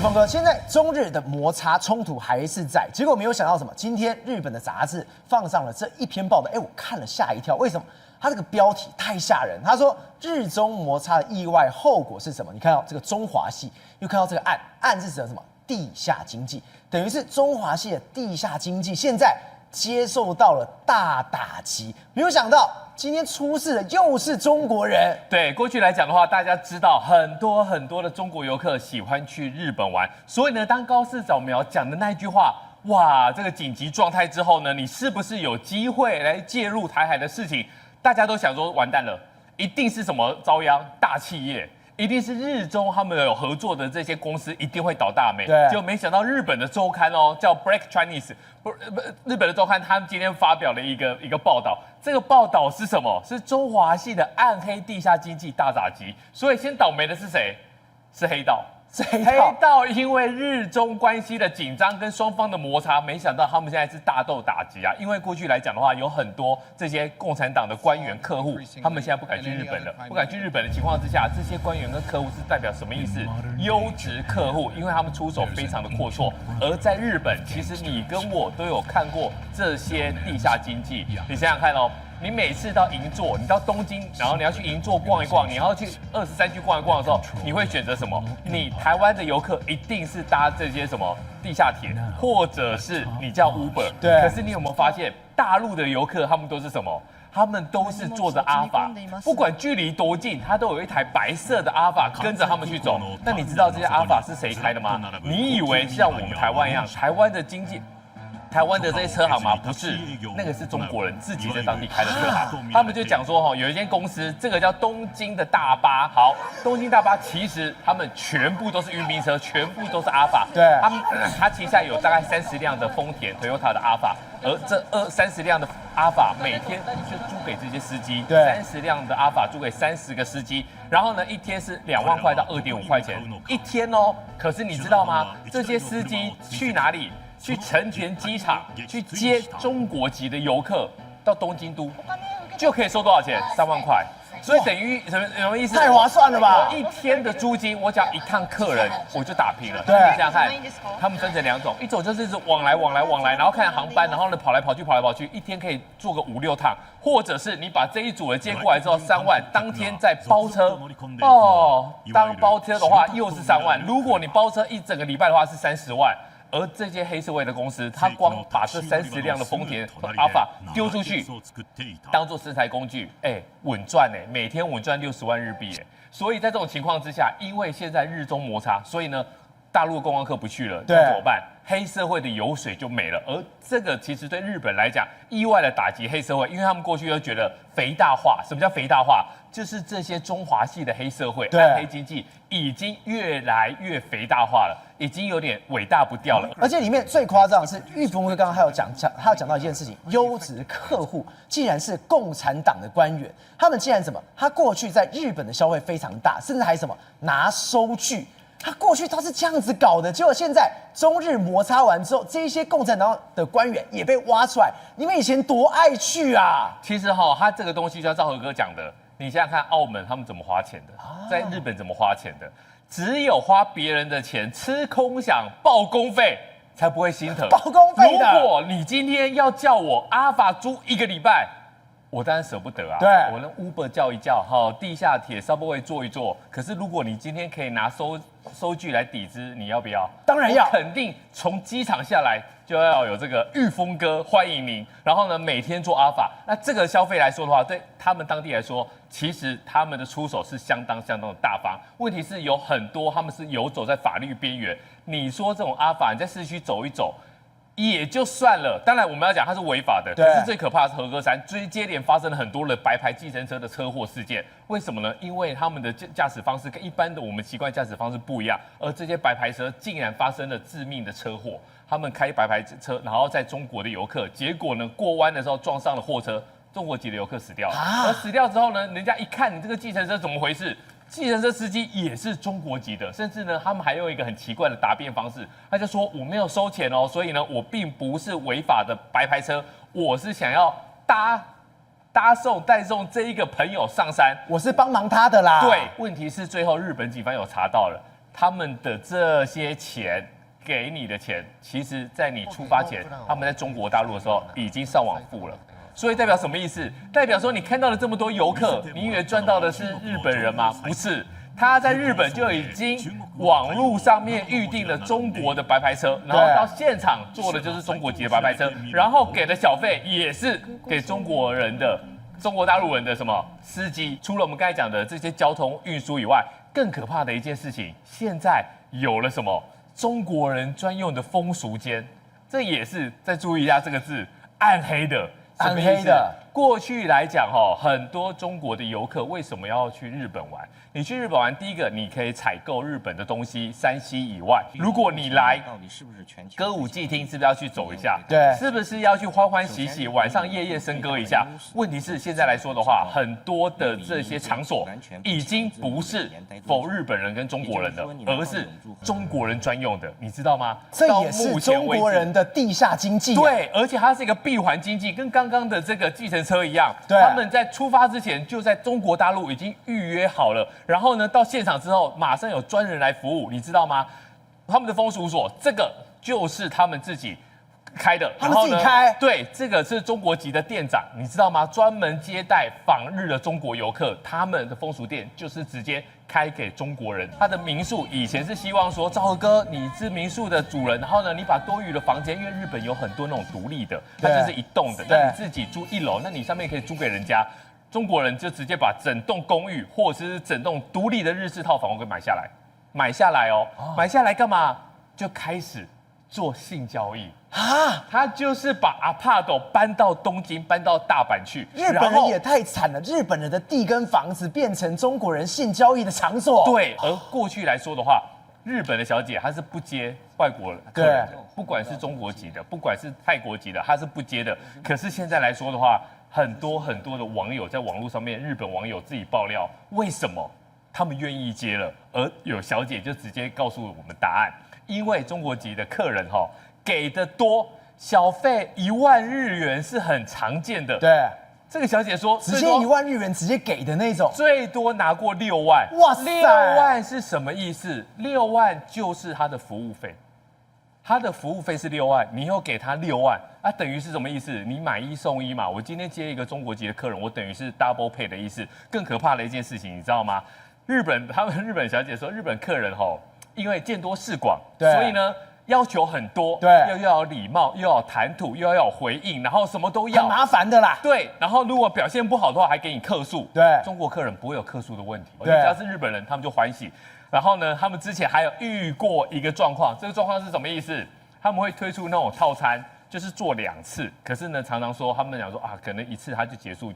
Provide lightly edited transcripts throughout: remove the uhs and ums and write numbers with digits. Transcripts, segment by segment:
峰哥，现在中日的摩擦冲突还是在，结果没有想到什么？今天日本的杂志放上了这一篇报道，我看了吓一跳，为什么？它这个标题太吓人，他说日中摩擦的意外后果是什么？你看到这个中华系，又看到这个岸是指什么？地下经济，等于是中华系的地下经济现在接受到了大打击，没有想到。今天出事的又是中国人。对，过去来讲的话，大家知道很多的中国游客喜欢去日本玩，所以呢，当高市早苗讲的那一句话，哇，这个紧急状态之后呢，你是不是有机会来介入台海的事情？大家都想说，完蛋了，一定是什么遭殃大企业。一定是日中他们有合作的这些公司一定会倒大霉，就没想到日本的周刊哦，叫 Break Chinese， 日本的周刊，他们今天发表了一个报道，这个报道是什么？是中华系的暗黑地下经济大打击，所以先倒霉的是谁？是黑道。黑道因为日中关系的紧张跟双方的摩擦，没想到他们现在是大斗打击啊！因为过去来讲的话，有很多这些共产党的官员客户，他们现在不敢去日本了。不敢去日本的情况之下，这些官员跟客户是代表什么意思？优质客户，因为他们出手非常的阔绰。而在日本，其实你跟我都有看过这些地下经济，你想想看哦。你每次到银座，你到东京，然后你要去银座逛一逛，你要去23区逛一逛的时候，你会选择什么？你台湾的游客一定是搭这些什么地下铁，或者是你叫 Uber。对。可是你有没有发现，大陆的游客他们都是什么？他们都是坐着阿法，不管距离多近，他都有一台白色的阿法跟着他们去走。那你知道这些阿法是谁开的吗？你以为像我们台湾一样，台湾的经济？台湾的这些车行吗？不是，那个是中国人自己在当地开的车行。他们就讲说，有一间公司，这个叫东京的大巴。好，东京大巴其实他们全部都是运兵车，全部都是阿法。对，他旗下有大概30辆的丰田、Toyota 的阿法，而这30辆的阿法每天就租给这些司机。对，30辆的阿法租给30个司机，然后呢，一天是2万块到2.5块钱一天哦。可是你知道吗？这些司机去哪里？去成田机场去接中国籍的游客到东京都，就可以收多少钱？3万块。所以等于什么意思？太划算了吧！我一天的租金，我只要一趟客人，我就打平了。对，你想想看，他们分成2种，一种就是往来，然后看航班，然后呢跑来跑去，一天可以坐个5、6趟，或者是你把这一组人接过来之后3万，当天再包车哦。当包车的话又是3万，如果你包车一整个礼拜的话是30万。而这些黑社会的公司，他光把这30辆的丰田和阿法丢出去，当做生财工具，稳赚每天稳赚60万日币所以在这种情况之下，因为现在日中摩擦，所以呢，大陆的观光客不去了，那怎么办？黑社会的油水就没了。而这个其实对日本来讲，意外的打击黑社会，因为他们过去都觉得肥大化。什么叫肥大化？就是这些中华系的黑社会、暗黑经济已经越来越肥大化了，已经有点尾大不掉了。而且里面最夸张的是，玉峰哥刚刚还有讲到一件事情，优质客户竟然是共产党的官员，他们竟然什么？他过去在日本的消费非常大，甚至还什么拿收据。他过去他是这样子搞的，结果现在中日摩擦完之后，这些共产党的官员也被挖出来。你们以前多爱去啊！其实他这个东西就像赵和哥讲的，你想想看，澳门他们怎么花钱的，在日本怎么花钱的？只有花别人的钱，吃空饷、报公费，才不会心疼。报公费的。如果你今天要叫我阿法租1个礼拜，我当然舍不得啊！对，我能 Uber 叫一叫，地下铁 Subway 坐一坐。可是如果你今天可以拿收据来抵支，你要不要？当然要，肯定从机场下来就要有这个玉峰哥欢迎您。然后呢，每天做阿法，那这个消费来说的话，对他们当地来说，其实他们的出手是相当的大方。问题是有很多他们是游走在法律边缘。你说这种阿法，你在市区走一走。也就算了，当然我们要讲它是违法的。可是最可怕的是和歌山接连发生了很多的白牌计程车的车祸事件。为什么呢？因为他们的驾驶方式跟一般的我们习惯驾驶方式不一样，而这些白牌车竟然发生了致命的车祸。他们开白牌车，然后在中国的游客，结果呢过弯的时候撞上了货车，中国籍的游客死掉了。而死掉之后呢，人家一看你这个计程车怎么回事？计程车司机也是中国籍的，甚至呢，他们还用一个很奇怪的答辩方式，他就说我没有收钱哦，所以呢，我并不是违法的白牌车，我是想要带送这一个朋友上山，我是帮忙他的啦。对，问题是最后日本警方有查到了，他们的这些钱给你的钱，其实在你出发前，他们在中国大陆的时候已经上网付了。所以代表什么意思？代表说你看到了这么多游客，你以为赚到的是日本人吗？不是，他在日本就已经网络上面预定了中国的白牌车，然后到现场坐的就是中国籍的白牌车，然后给的小费也是给中国人的。中国大陆人的什么司机？除了我们刚才讲的这些交通运输以外，更可怕的一件事情，现在有了什么中国人专用的风俗间，这也是再注意一下这个字，暗黑的。暗黑的。过去来讲，很多中国的游客为什么要去日本玩？你去日本玩，第一个你可以采购日本的东西，山西以外，如果你来歌舞伎町，是不是要去走一下？对，是不是要去欢欢喜喜，晚上夜夜笙歌一下？问题是现在来说的话，很多的这些场所已经不是否日本人跟中国人的，而是中国人专用的，你知道吗？这也是中国人的地下经济。对，而且它是一个闭环经济，跟刚刚的这个计程车一样。对，他们在出发之前就在中国大陆已经预约好了，然后呢，到现场之后马上有专人来服务，你知道吗？他们的风俗所，这个就是他们自己开的，他们自己开。对，这个是中国籍的店长，你知道吗？专门接待访日的中国游客，他们的风俗店就是直接开给中国人。他的民宿以前是希望说，昭和哥你是民宿的主人，然后呢，你把多余的房间，因为日本有很多那种独立的，它就是一栋的，那你自己住1楼，那你上面可以租给人家。中国人就直接把整栋公寓或者是整栋独立的日式套房给买下来，买下来买下来干嘛？就开始做性交易啊！他就是把阿帕斗搬到东京，搬到大阪去。日本人也太惨了，日本人的地跟房子变成中国人性交易的场所。对，而过去来说的话，日本的小姐她是不接外国客人的，不管是中国籍的，不管是泰国籍的，她是不接的。可是现在来说的话，很多的网友在网络上面，日本网友自己爆料，为什么他们愿意接了，而有小姐就直接告诉我们答案，因为中国籍的客人给的多，小费1万日元是很常见的。对，这个小姐说，直接1万日元直接给的那种，最多拿过6万。哇塞，6万是什么意思？6万就是他的服务费。他的服务费是6万，你又给他6万，等于是什么意思？你买1送1嘛。我今天接一个中国籍的客人，我等于是 double pay 的意思。更可怕的一件事情，你知道吗？他们日本小姐说，日本客人因为见多识广，所以呢要求很多，对，又要有礼貌，又要有谈吐，又要有回应，然后什么都要，很麻烦的啦。对，然后如果表现不好的话，还给你客诉。对，中国客人不会有客诉的问题，对，只要是日本人，他们就欢喜。然后呢，他们之前还有遇过一个状况，这个状况是什么意思？他们会推出那种套餐，就是做2次，可是呢，常常说他们讲说可能1次他就结束，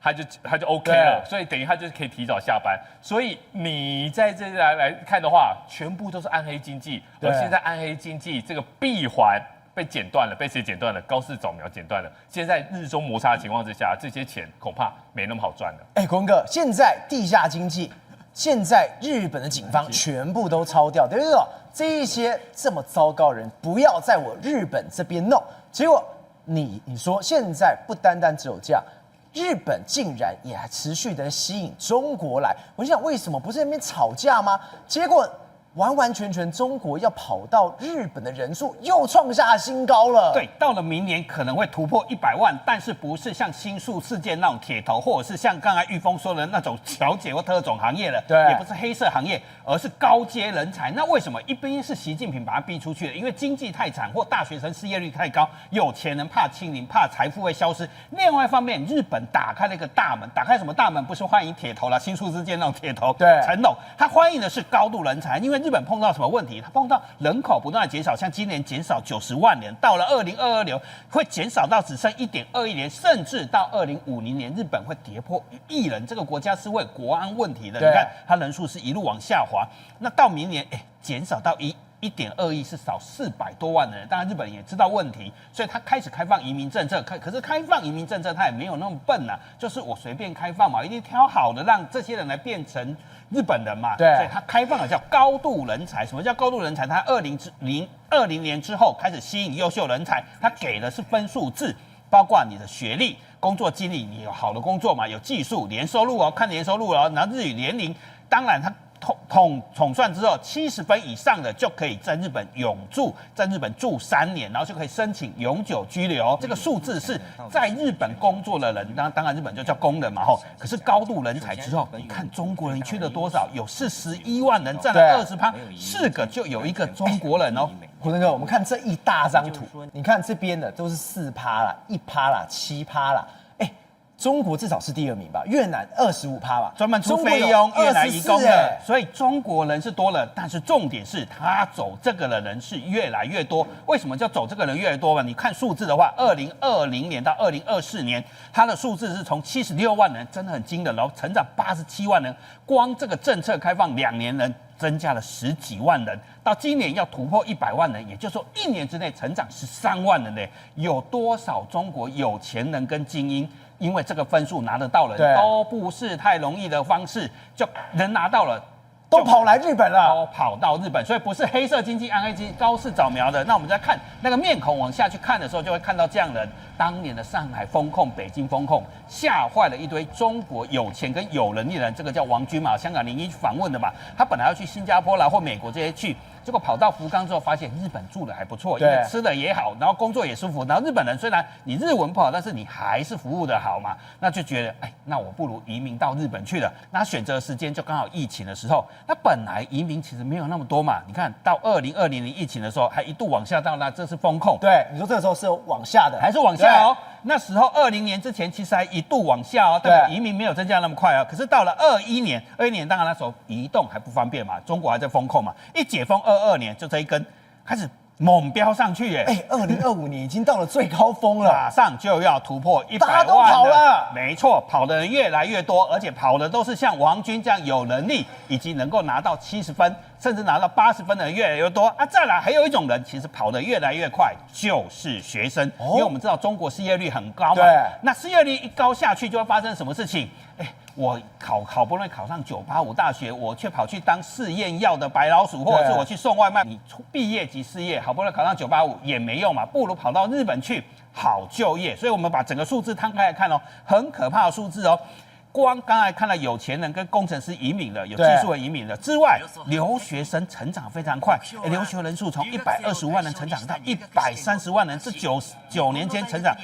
他就 OK 了，所以等于他就可以提早下班。所以你在这来看的话，全部都是暗黑经济。而现在暗黑经济这个闭环被剪断了，被谁剪断了？高市早苗剪断了。现在日中摩擦的情况之下，这些钱恐怕没那么好赚了。国文哥，现在地下经济。现在日本的警方全部都抄掉，等于说这一些这么糟糕的人不要在我日本这边弄。结果你说现在不单单只有这样，日本竟然也还持续的吸引中国来。我就想为什么不是在那边吵架吗？结果完完全全中国要跑到日本的人数又创下新高了。对，到了明年可能会突破100万，但是不是像新宿事件那种铁头，或者是像刚才玉峰说的那种小姐或特种行业了，对，也不是黑色行业，而是高阶人才。那为什么一边是习近平把他逼出去的？因为经济太惨，或大学生失业率太高，有钱人怕清零，怕财富会消失。另外一方面，日本打开了一个大门，打开什么大门？不是欢迎铁头啦，新宿事件那种铁头，对，陈董，他欢迎的是高度人才，因为日本碰到什么问题？他碰到人口不断的减少，像今年减少90万人，到了2022年会减少到只剩1.2亿人，甚至到2050年，日本会跌破1亿人。这个国家是为国安问题的，你看它人数是一路往下滑。那到明年，减少到1.2亿，是少400多万的人。当然，日本也知道问题，所以他开始开放移民政策。可是开放移民政策，他也没有那么笨啊，就是我随便开放嘛，一定挑好的，让这些人来变成日本人嘛。对，所以他开放的叫高度人才。什么叫高度人才？他2020年之后开始吸引优秀人才，他给的是分数制，包括你的学历、工作经历，你有好的工作嘛，有技术、年收入看年收入然后日语年龄，当然他统算之后，70分以上的就可以在日本永住，在日本住3年，然后就可以申请永久居留。这个数字是在日本工作的人，当然日本就叫工人嘛吼。可是高度人才之后，你看中国人去了多少？有41万人，占了20%，4个就有1个中国人哦。虎生哥，我们看这一大张图，你看这边的都是4%啦、1%啦、7%啦。中国至少是第2名吧，越南25%吧，专门出菲佣、越南移工的，所以中国人是多了，但是重点是他走这个的人是越来越多。为什么叫走这个人越来越多嘛？你看数字的话，2020年到2024年，它的数字是从76万人，真的很惊人，然后成长87万人，光这个政策开放2年人增加了10几万人，到今年要突破100万人，也就是说1年之内成长13万人嘞。有多少中国有钱人跟精英？因为这个分数拿得到人都不是太容易的方式，就能拿到了，都跑来日本了，都跑到日本，所以不是黑色经济、暗黑经济、高市早苗的。那我们在看那个面孔往下去看的时候，就会看到这样的人。当年的上海封控、北京封控，吓坏了一堆中国有钱跟有能力的人。这个叫王军嘛，香港01去访问的嘛，他本来要去新加坡啦或美国这些去，结果跑到福冈之后，发现日本住的还不错，因为吃的也好，然后工作也舒服。然后日本人虽然你日文不好，但是你还是服务的好嘛，那就觉得那我不如移民到日本去了。那选择时间就刚好疫情的时候，那本来移民其实没有那么多嘛。你看到2020年疫情的时候，还一度往下到那这是封控。对，你说这个时候是有往下的，还是往下哦。那时候20年之前其实还一度往下哦，代表移民没有增加那么快哦。可是到了21年当然那时候移动还不方便嘛，中国还在封控嘛，一解封22年就这一根开始猛飙上去耶！2025年已经到了最高峰了，马上就要突破100万，大家都跑了。没错，跑的人越来越多，而且跑的都是像王军这样有能力，以及能够拿到70分，甚至拿到80分的人越来越多啊！再来还有一种人，其实跑得越来越快，就是学生，因为我们知道中国失业率很高嘛，那失业率一高下去，就会发生什么事情？我好不容易考上985大学，我却跑去当试验药的白老鼠，或者是我去送外卖。你毕业即失业，好不容易考上985也没用嘛，不如跑到日本去好就业。所以我们把整个数字摊开来看哦，很可怕的数字哦。光刚才看到有钱人跟工程师移民了，有技术人移民了之外，留学生成长非常快，留学人数从125万人成长到130万人，这9年间成长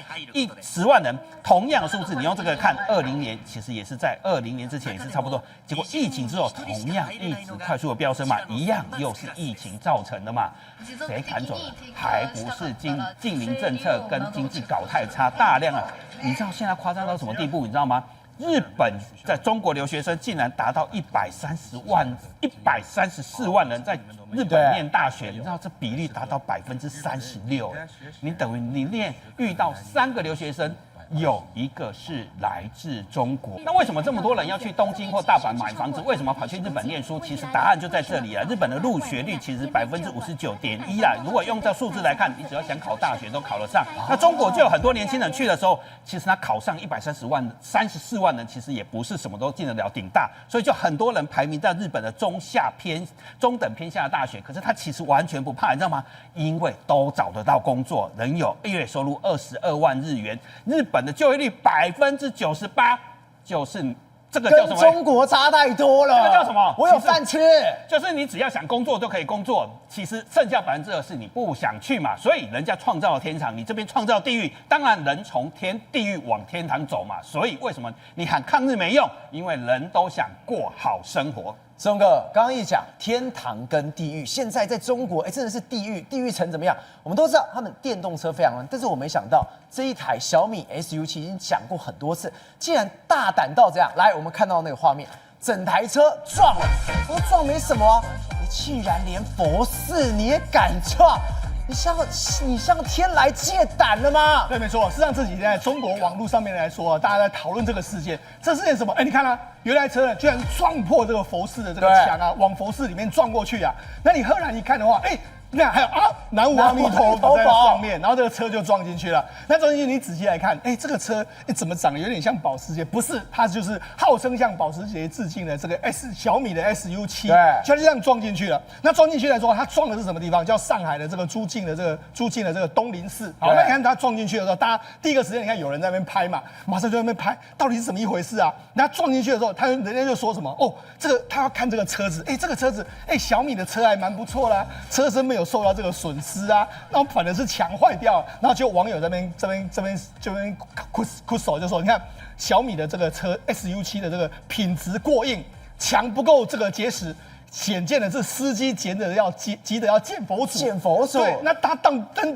10万人。同样的数字，你用这个看20年，其实也是在20年之前也是差不多。结果疫情之后，同样一直快速的飙升嘛，一样又是疫情造成的嘛。谁赶走了？还不是近邻政策跟经济搞太差，大量啊！你知道现在夸张到什么地步？你知道吗？日本在中国留学生竟然达到134万人在日本念大学，你知道这比例达到36%，你等于你遇到3个留学生。有一个是来自中国，那为什么这么多人要去东京或大阪买房子？为什么跑去日本念书？其实答案就在这里啊！日本的入学率其实59.1%啦。如果用这数字来看，你只要想考大学都考得上。那中国就有很多年轻人去的时候，其实他考上134万人，其实也不是什么都进得了顶大，所以就很多人排名在日本的中等偏下的大学。可是他其实完全不怕，你知道吗？因为都找得到工作，人有月收入22万日元，日本的就业率98%，就是这个叫什么？跟中国差太多了。这个叫什么？我有饭吃，就是你只要想工作都可以工作，其实剩下2%是你不想去嘛。所以人家创造了天堂，你这边创造地狱，当然人从地狱往天堂走嘛。所以为什么你喊抗日没用？因为人都想过好生活。志宏哥，刚刚一讲天堂跟地狱，现在在中国，真的是地狱，地狱成怎么样？我们都知道他们电动车非常乱，但是我没想到这一台小米 SU7已经讲过很多次，竟然大胆到这样。来，我们看到那个画面，整台车撞了，我说撞没什么啊，你竟然连佛寺你也敢撞？你向天来借胆了吗？对，没错。事实上，这几天在中国网络上面来说，大家在讨论这个事件。这事件什么？你看啊，有一台车呢，居然撞破这个佛寺的这个墙啊，往佛寺里面撞过去啊。那你赫然一看的话，你看还有南无阿弥陀佛在上面，然后这个车就撞进去了。那撞进去，你仔细来看，这个车怎么长得有点像保时捷？不是，它就是号称向保时捷致敬的这个小米的 SU7，就这样撞进去了。那撞进去来说，它撞的是什么地方？叫上海的这个朱敬的这个东林寺。好，那你看它撞进去的时候，大家第一个时间你看有人在那边拍嘛，马上就在那边拍，到底是怎么一回事啊？那撞进去的时候，人家就说什么？哦，这个他要看这个车子，这个车子，小米的车还蛮不错啦，车身没有受到这个损失啊，然后反而是墙坏掉，然后就网友这边哭手就说，你看小米的这个车 SU7的这个品质过硬，墙不够这个结实。显见的是司机急得要见佛祖，见佛祖。对，那他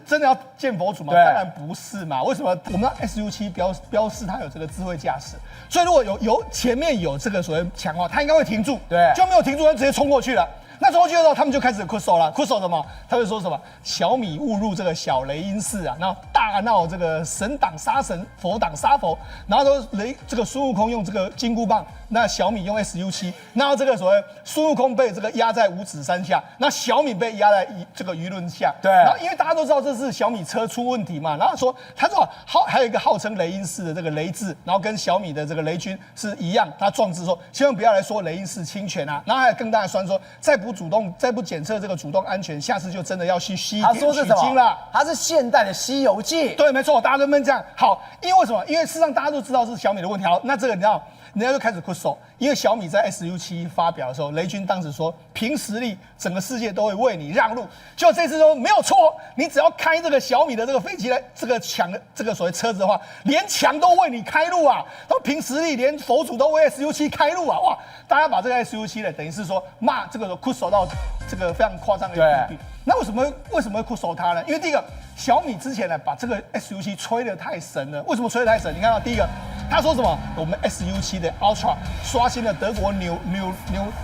真的要见佛祖吗？当然不是嘛。为什么？我们的 SU7标示它有这个智慧驾驶，所以如果有前面有这个所谓墙的话，它应该会停住，对，就没有停住，它直接冲过去了。那冲过去的时候，他们就开始哭手了，哭手什么？他会说什么？小米误入这个小雷音寺啊，然后大闹这个神挡杀神，佛挡杀佛，然后都这个孙悟空用这个金箍棒，那小米用 SU7，然后这个所谓孙悟空被这个压在五指山下，那小米被压在这个舆论下。对，然后因为大家都知道这是小米车出问题嘛，然后他说还有一个号称雷音寺的这个雷字，然后跟小米的这个雷军是一样，他壮志说千万不要来说雷音寺侵权啊，然后还有更大的酸说再不检测这个主动安全，下次就真的要去吸他说是什么？了。它是现代的《西游记》。对，没错，大家都这样。好，因为什么？因为事实上大家都知道是小米的问题。好，那这个你知道，人家就开始哭手，因为小米在 SU7 发表的时候，雷军当时说凭实力，整个世界都会为你让路。就这次说没有错，你只要开这个小米的这个飞机来这个抢这个所谓车子的话，连墙都为你开路啊！都凭实力，连佛祖都为 SU7 开路啊！哇，大家把这个 SU7 呢，等于是说骂这个哭手到这个非常夸张的地步。那为什么会哭手它呢？因为第一个，小米之前呢把这个 SU7 吹得太神了。为什么吹得太神？你看到第一个，他说什么？我们 SU7 的 Ultra 刷新了德国纽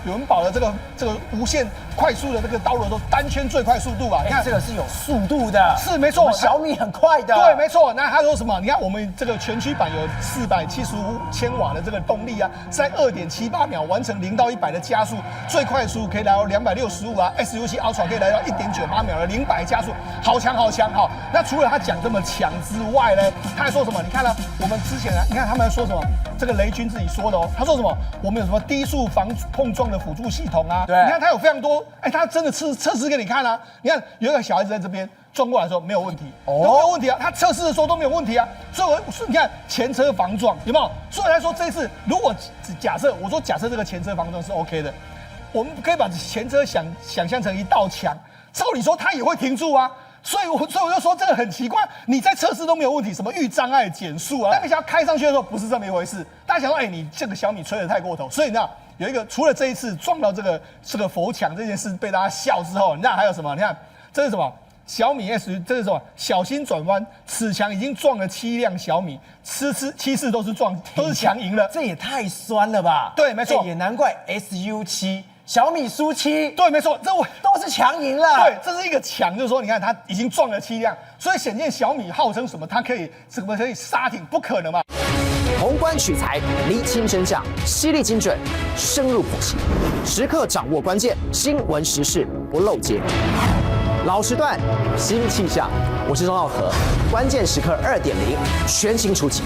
伦堡的这个无限快速的这个道路的单圈最快速度啊！你看这个是有速度的，是没错，小米很快的。对，没错。那他说什么？你看我们这个全驱版有475千瓦的这个动力啊，在2.78秒完成0到100的加速，最快速可以来到265啊。SU7 Ultra 可以来到1.98秒的0百加速，好强好强！好，那除了他讲这么强之外呢，他还说什么？你看呢？我们之前呢，你看他们说什么？这个雷军自己说的哦，他说什么？我们有什么低速防碰撞的辅助系统啊？对，你看他有非常多，他真的测试给你看啊。你看有一个小孩子在这边撞过来的时候没有问题，都没有问题啊。他测试的时候都没有问题啊。所以你看前车防撞有没有？所以来说这一次，如果假设这个前车防撞是 OK 的，我们可以把前车想象成一道墙，照理说它也会停住啊。所以我就说这个很奇怪，你在测试都没有问题，什么遇障碍减速啊，那个开上去的时候不是这么一回事。大家想说，你这个小米吹得太过头。所以你知道有一个除了这一次撞到这个佛墙这件事被大家笑之后，你知道还有什么？你看这是什么？小米 S， 这是什么？小心转弯，此墙已经撞了7辆小米，7次都是强赢了，这也太酸了吧？对，没错，也难怪 SU7。小米输7，对，没错，这都是强赢了。对，这是一个强，就是说，你看它已经撞了7辆，所以显见小米号称什么，它可以刹停，不可能嘛。宏观取材，厘清真相，犀利精准，深入剖析，时刻掌握关键，新闻时事不漏接。老时段，新气象，我是钟耀和，关键时刻2.0，全新出击。